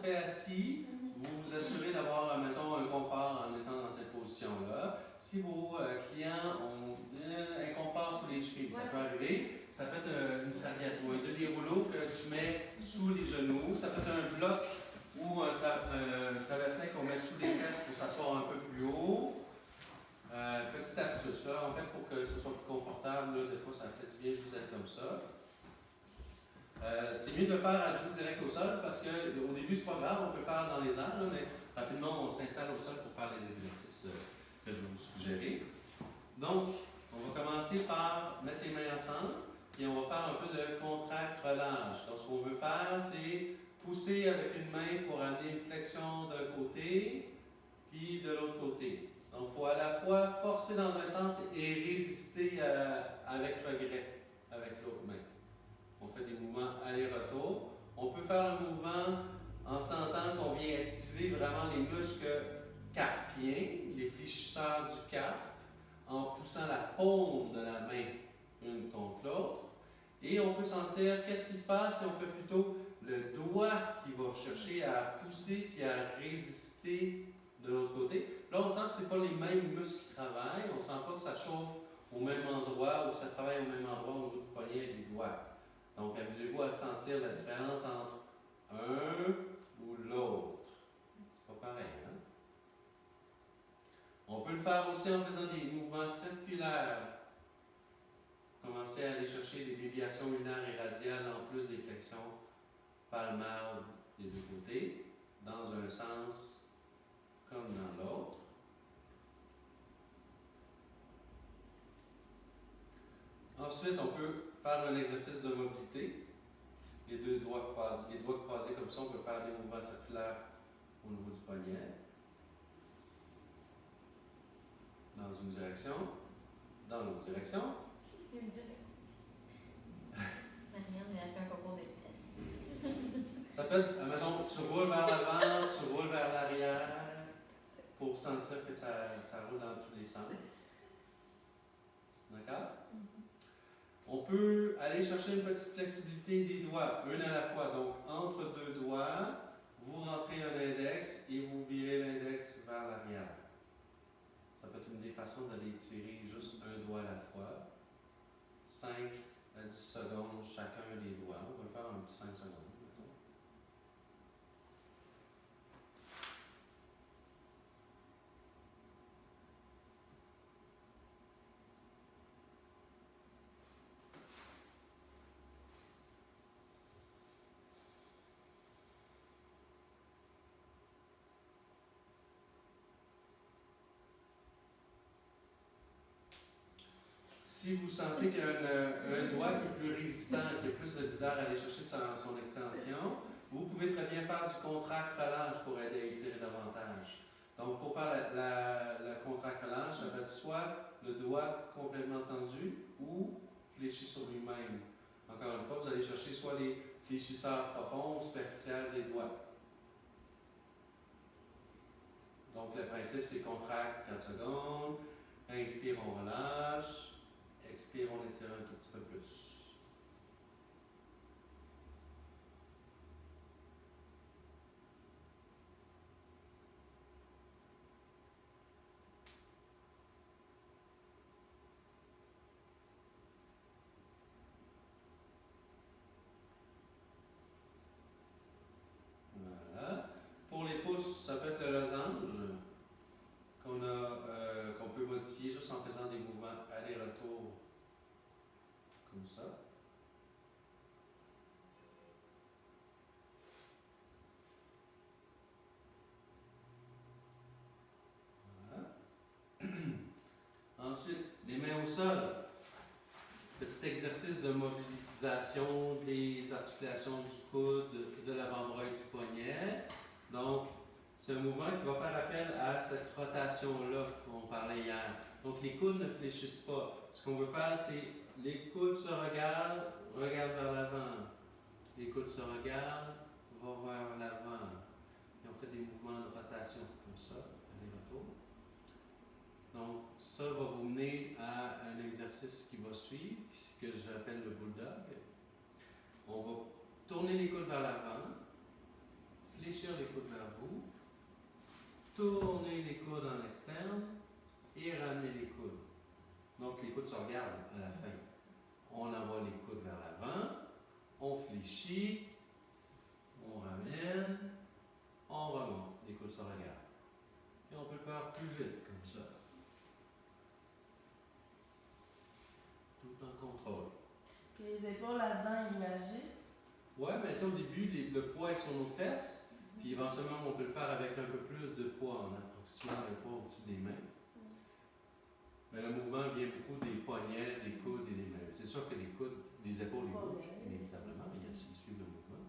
très assis, vous vous assurez d'avoir, mettons, un confort en étant dans cette position-là. Si vos clients ont un inconfort sous les chevilles, ça peut arriver. Ça peut être une serviette ou un demi rouleau que tu mets sous les genoux. Ça peut être un bloc ou un traversin qu'on met sous les fesses pour s'asseoir un peu plus haut. Petite astuce, là, en fait, pour que ce soit plus confortable, là, des fois, ça fait du bien juste d'être comme ça. C'est mieux de le faire à genoux direct au sol parce qu'au début, c'est pas grave, on peut le faire dans les airs, là, mais rapidement, on s'installe au sol pour faire les exercices que je vais vous suggérer. Donc, on va commencer par mettre les mains ensemble et on va faire un peu de contracte-relâche. Donc, ce qu'on veut faire, c'est pousser avec une main pour amener une flexion d'un côté puis de l'autre côté. Donc, il faut à la fois forcer dans un sens et résister avec regret avec l'autre main. On fait des mouvements aller-retour. On peut faire un mouvement en sentant qu'on vient activer vraiment les muscles carpiens, les fléchisseurs du carpe, en poussant la paume de la main une contre l'autre. Et on peut sentir qu'est-ce qui se passe si on fait plutôt le doigt qui va chercher à pousser et à résister de l'autre côté. Là, on sent que ce n'est pas les mêmes muscles qui travaillent. On ne sent pas que ça chauffe au même endroit ou que ça travaille au même endroit au niveau du poignet et des doigts. Donc, amusez-vous à sentir la différence entre un ou l'autre. C'est pas pareil, hein? On peut le faire aussi en faisant des mouvements circulaires. Commencez à aller chercher des déviations lunaires et radiales en plus des flexions palmaires des deux côtés, dans un sens comme dans l'autre. Ensuite, on peut faire un exercice de mobilité. Les doigts croisés comme ça, on peut faire des mouvements circulaires au niveau du poignet. Dans une direction, dans l'autre direction. Une direction. Marianne, elle a fait un concours de vitesse. Ça peut être, mettons, tu roules vers l'avant, tu roules vers l'arrière, pour sentir que ça roule dans tous les sens. D'accord? On peut aller chercher une petite flexibilité des doigts, un à la fois. Donc, entre deux doigts, vous rentrez un index et vous virez l'index vers l'arrière. Ça peut être une des façons d'aller étirer juste un doigt à la fois. 5 à 10 secondes chacun des doigts. On va le faire un petit 5 secondes. Mettons. Si vous sentez qu'il y a un doigt qui est plus résistant, qui a plus de misère à aller chercher son extension, vous pouvez très bien faire du contracte-relâche pour aider à étirer davantage. Donc, pour faire la contracte-relâche, ça va être soit le doigt complètement tendu ou fléchi sur lui-même. Encore une fois, vous allez chercher soit les fléchisseurs profonds ou superficiels des doigts. Donc, le principe, c'est contracte 4 secondes, inspire, on relâche. Expire, on étire un tout petit peu plus. Voilà. Pour les pouces, ça peut être le losange qu'on peut modifier juste en faisant des mouvements aller-retour comme ça. Voilà. Ensuite, les mains au sol. Petit exercice de mobilisation des articulations du coude, de l'avant-bras et du poignet. Donc, c'est un mouvement qui va faire appel à cette rotation-là qu'on parlait hier. Donc, les coudes ne fléchissent pas. Ce qu'on veut faire, c'est les coudes se regardent vers l'avant. Les coudes se regardent, vont vers l'avant. Et on fait des mouvements de rotation comme ça, aller-retour. Donc, ça va vous mener à un exercice qui va suivre, que j'appelle le bulldog. On va tourner les coudes vers l'avant, fléchir les coudes vers vous, tourner les coudes en externe et ramener les coudes. Donc les coudes se regardent à la fin. On envoie les coudes vers l'avant, on fléchit, on ramène, on remonte, les coudes se regardent. Et on peut le faire plus vite comme ça. Tout en contrôle. Puis les épaules là-dedans, ils réagissent. Ouais, mais tu sais, au début, le poids est sur nos fesses, puis éventuellement, on peut le faire avec un peu plus de poids en approximant le poids au-dessus des mains. Mais le mouvement vient beaucoup des poignets, des coudes et des mains. C'est sûr que les coudes, les épaules, les bougent, inévitablement, mais ils suivent le mouvement.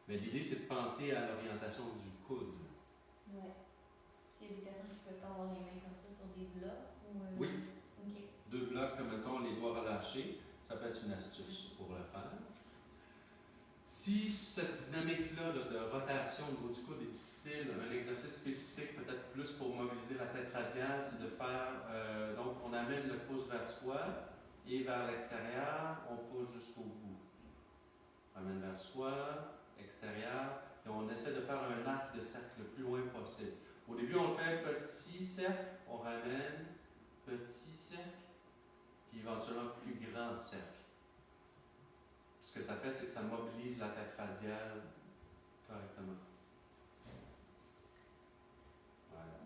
Mais l'idée, c'est de penser à l'orientation du coude. Ouais. Est-ce qu'il y a des personnes qui peuvent avoir les mains comme ça sur des blocs ou Oui. Ok. 2 blocs, comme mettons, les doigts relâchés, ça peut être une astuce pour le faire. Si cette dynamique-là de rotation au niveau du coude est difficile, un exercice spécifique, peut-être plus pour mobiliser la tête radiale, c'est de faire, donc on amène le pouce vers soi et vers l'extérieur, on pousse jusqu'au bout. On amène vers soi, extérieur, et on essaie de faire un arc de cercle le plus loin possible. Au début, on fait petit cercle, on ramène, petit cercle, puis éventuellement plus grand cercle. Ce que ça fait, c'est que ça mobilise la tête radiale correctement. Voilà.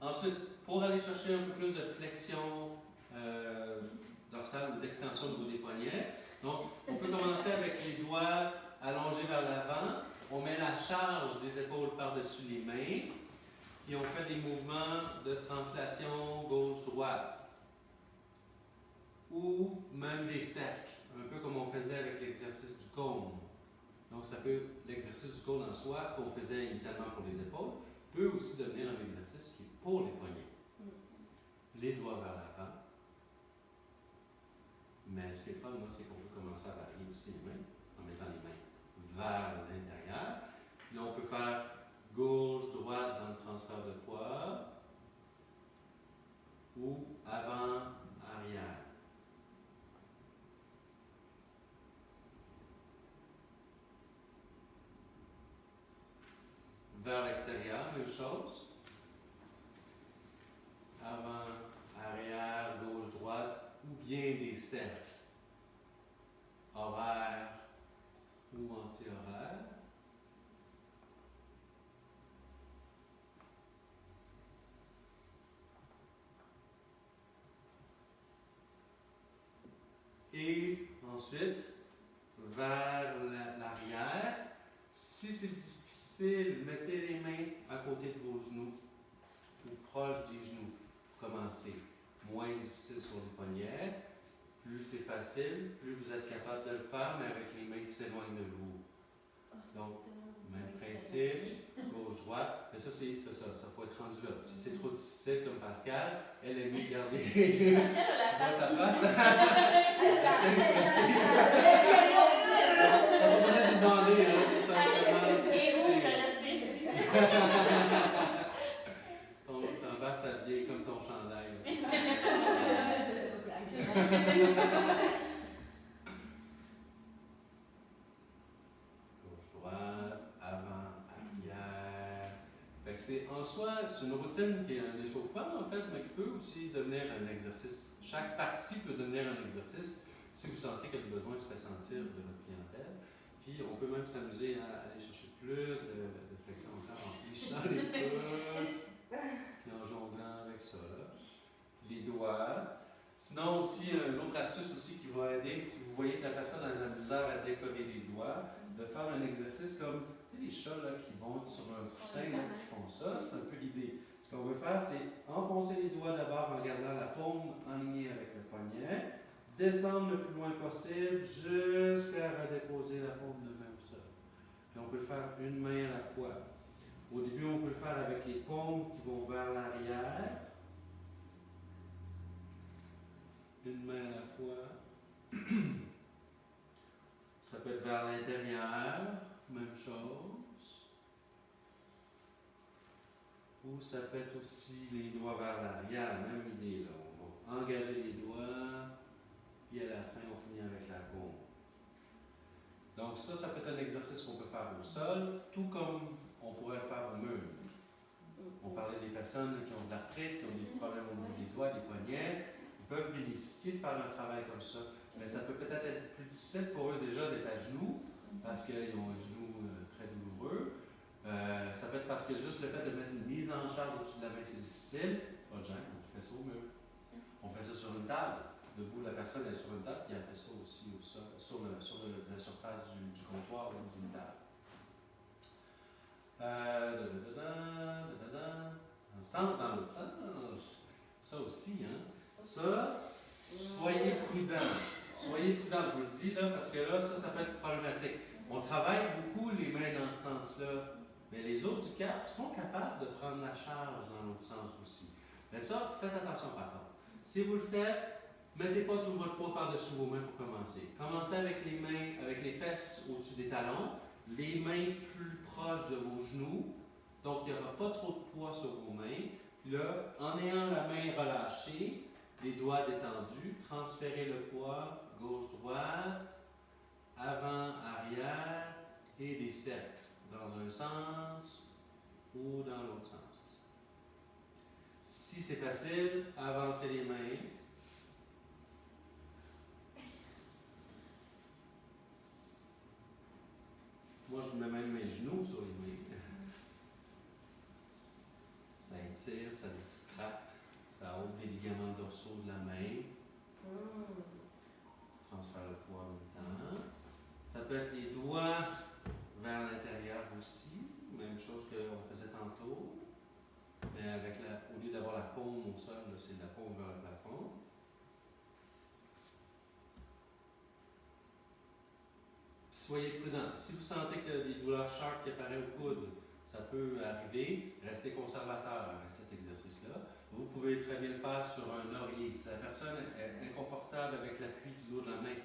Ensuite, pour aller chercher un peu plus de flexion dorsale ou d'extension au niveau des poignets, donc on peut commencer avec les doigts allongés vers l'avant. On met la charge des épaules par-dessus les mains et on fait des mouvements de translation gauche-droite ou même des cercles, un peu comme on faisait avec l'exercice du cône. Donc, l'exercice du cône en soi, qu'on faisait initialement pour les épaules, peut aussi devenir un exercice qui est pour les poignets. Les doigts vers l'avant. Mais ce qui est fun, moi, c'est qu'on peut commencer à varier aussi les mains, en mettant les mains vers l'intérieur. Là, on peut faire gauche-droite dans le transfert de poids ou avant-arrière. Vers l'extérieur, même chose. Avant, arrière, gauche, droite, ou bien des cercles. Horaire ou anti-horaire. Et ensuite, vers l'arrière. Si c'est difficile, mettez les mains à côté de vos genoux ou proche des genoux. Commencez. Moins difficile sur les poignets. Plus c'est facile, plus vous êtes capable de le faire, mais avec les mains qui s'éloignent de vous. Donc, même principe, gauche-droite. Mais ça, faut être rendu là. Si c'est trop difficile comme Pascal, elle est mieux de garder. Tu vois sa face? C'est flexible. On va peut-être lui demander, hein, c'est ça. Et où je respire? Ton vaste habillé comme ton chandail. Gauche-droite, avant, arrière. Fait que en soi, c'est une routine qui est un échauffement en fait, mais qui peut aussi devenir un exercice. Chaque partie peut devenir un exercice si vous sentez que le besoin se fait sentir de votre clientèle. Puis on peut même s'amuser à aller chercher plus de flexion encore en fléchissant les coudes, puis en jonglant avec ça. Là. Les doigts. Sinon aussi, une autre astuce aussi qui va aider, si vous voyez que la personne a de la misère à décoller les doigts, de faire un exercice comme les chats là, qui vont sur un coussin là, qui font ça, c'est un peu l'idée. Ce qu'on veut faire, c'est enfoncer les doigts d'abord en gardant la paume alignée avec le poignet, descendre le plus loin possible jusqu'à redéposer la paume de main au sol. Puis on peut le faire une main à la fois. Au début, on peut le faire avec les paumes qui vont vers l'arrière. Une main à la fois. Ça peut être vers l'intérieur, même chose. Ou ça peut être aussi les doigts vers l'arrière, même idée. Là. On va engager les doigts, puis à la fin, on finit avec la paume. Donc ça peut être un exercice qu'on peut faire au sol, tout comme on pourrait le faire au mur. On parlait des personnes qui ont de l'arthrite, qui ont des problèmes au niveau des doigts, des poignets. Ils peuvent bénéficier de faire un travail comme ça. Mais ça peut peut-être être plus difficile pour eux déjà d'être à genoux, parce qu'ils ont un genou très douloureux. Ça peut être parce que juste le fait de mettre une mise en charge au-dessus de la main, c'est difficile. Pas de gêne, on fait ça au mur. On fait ça sur une table. Debout, la personne est sur une table, puis elle fait ça aussi au sol, sur la surface du comptoir ou d'une table. Dans le sens, ça aussi, hein. Ça, soyez prudents. Soyez prudents, je vous le dis, là, parce que là, ça peut être problématique. On travaille beaucoup les mains dans ce sens-là, mais les autres du cap sont capables de prendre la charge dans l'autre sens aussi. Mais ça, faites attention par contre. Si vous le faites, mettez pas tout votre poids par-dessus vos mains pour commencer. Commencez avec les mains, avec les fesses au-dessus des talons, les mains plus proches de vos genoux, donc il n'y aura pas trop de poids sur vos mains. Puis là, en ayant la main relâchée, les doigts détendus, transférez le poids gauche-droite, avant-arrière et des cercles dans un sens ou dans l'autre sens. Si c'est facile, avancez les mains. Moi, je mets même mes genoux sur les mains. Ça étire, ça distracte, ça ouvre les ligaments dorsaux de la main. Transfère le poids en même temps. Ça peut être les doigts vers l'intérieur aussi. Même chose qu'on faisait tantôt. Mais avec au lieu d'avoir la paume au sol, c'est la paume vers le plafond. Soyez prudents. Si vous sentez que des douleurs sharp qui apparaissent au coude, ça peut arriver. Restez conservateur avec cet exercice-là. Vous pouvez très bien le faire sur un oreiller. Si la personne est inconfortable avec l'appui du dos de la main,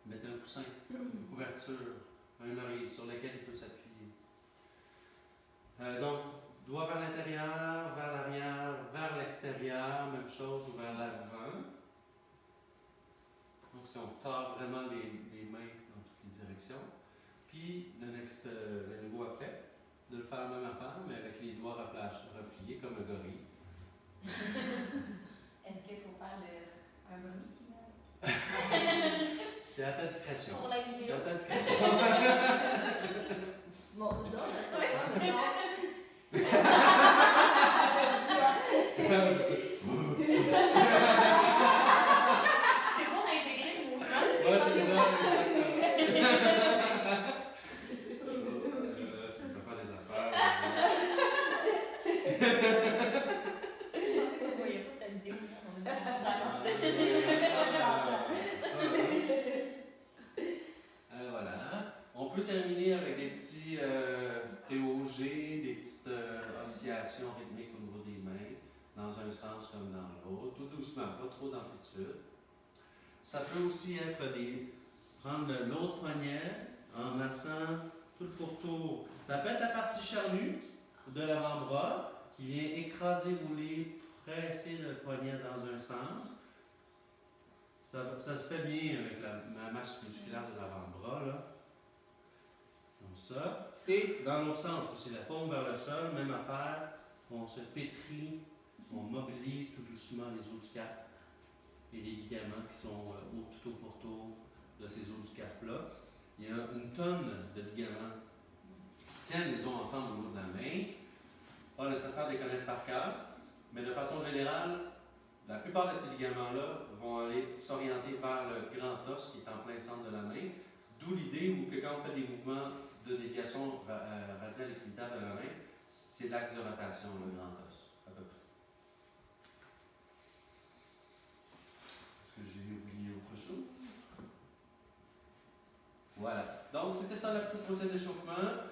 mettez un coussin, une couverture, un oreiller sur lequel il peut s'appuyer. Donc, doigt vers l'intérieur, vers l'arrière, vers l'extérieur, même chose, ou vers l'avant. Donc, si on tord vraiment les mains dans toutes les directions. Puis, le niveau après, de le faire la même affaire, mais avec les doigts repliés comme un gorille. Est-ce qu'il faut faire un bruit? C'est à ta discrétion. Pour la vidéo. C'est à ta discrétion. Bon, non, ça serait pas, mais non. C'est pour intégrer le mouvement. Ouais, c'est ça, exactement. Tu ne peux pas les affaires. On voyait pas cette vidéo. On a Voilà. On peut terminer avec des petits TOG, des petites oscillations rythmiques au niveau des mains, dans un sens comme dans l'autre, tout doucement, pas trop d'amplitude. Ça peut aussi être prendre l'autre poignet en massant tout le pourtour. Ça peut être la partie charnue de l'avant-bras qui vient écraser, rouler, presser le poignet dans un sens. Ça se fait bien avec la masse musculaire de l'avant-bras, là. Comme ça. Et dans l'autre sens, c'est la paume vers le sol, même affaire. On se pétrit, on mobilise tout doucement les os du cap et les ligaments qui sont tout au pourtour de ces os du cap-là. Il y a une tonne de ligaments qui tiennent les os ensemble au niveau de la main. Pas nécessaire de les connaître par cœur, mais de façon générale, la plupart de ces ligaments-là vont aller s'orienter vers le grand os qui est en plein centre de la main. D'où l'idée où que quand on fait des mouvements de déviation radiale et cubitale de la main, c'est l'axe de rotation, le grand os, à peu près. Est-ce que j'ai oublié autre chose? Voilà. Donc, c'était ça la petite procédure d'échauffement.